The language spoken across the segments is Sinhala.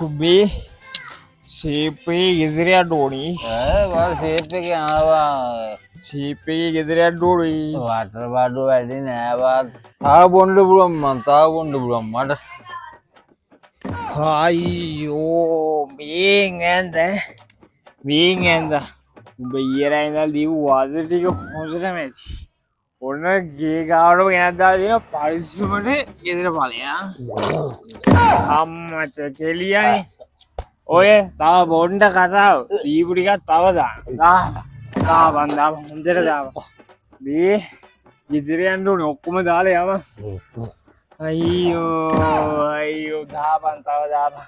උඹේ ශේපයේ ගෙදර යන්න ඕනි. සේප් එක ආවා ශේපයේ ගෙදර යන්න ඕනි. වටර බඩු වැඩි නෑවත් තාව බොන්ඩ පුළුවන් මන් තාව බොන්ඩ පුළුවන් මට අයියෝ මේන් ඇන්ද උඹ ඊයරා ඉඳලා දීපු වාස ටික හොඳට මැචි. ඔන්න ගේ ගාවට ගෙනත් දාලා තියෙනවා පරිස්සමට ගෙදර ඵලයා. අම්මච කෙලියනේ. ඔය තව බොණ්ඩ කතාව දීපු ටිකක් තව දාන්න. දාපන් හොඳට දාපන්. මේ ගෙදර යන්න ඕනේ ඔක්කොම දාලා යවන්න. අයියෝ දාපන් තව දාපන්.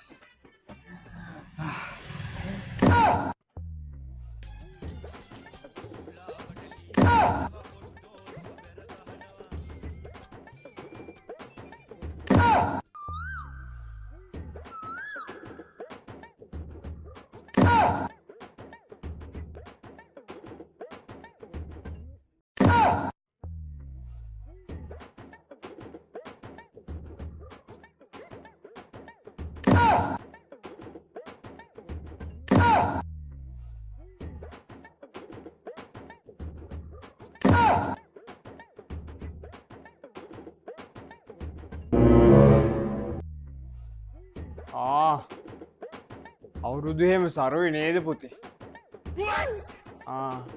අවුරුදු එහෙම සරුයි නේද පුතේ?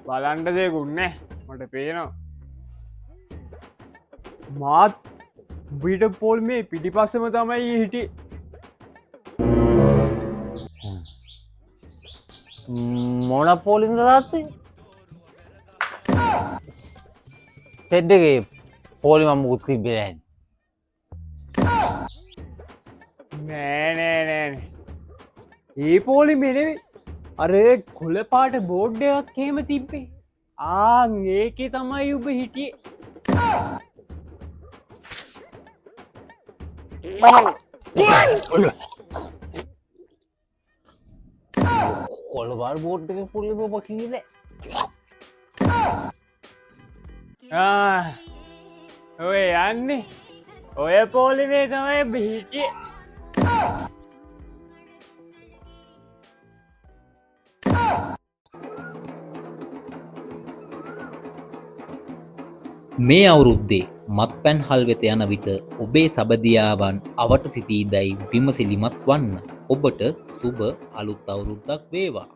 බලන්න දෙයක්ුත් නෑ මට පේනවා. මාත් උඹට පොල් මේ පිටිපස්සම තමයි හිටියේ. මොන පොලින්ද තාත්තේ? සෙඩ් එකේ පොලි මම මුකුත් තිබ්බේ නෑ. ඒ පොලි මෙනෙවි අර කොළ පාට බෝඩ් එකක් එහෙම තිබ්බේ. ඒකේ තමයි ඔබ හිටියේ. කොළ පාට බෝඩ් එකේ පොලි බබ කීලේ. ඔය යන්නේ ඔය පොලිමේ තමයි ඔබ හිටියේ. මේ අවුරුද්දේ මත්පැන් හල් වෙත යන විට ඔබේ සබදියාවන් අවට සිටීදැයි විමසිලිමත් වන්න. ඔබට සුබ අලුත් අවුරුද්දක් වේවා.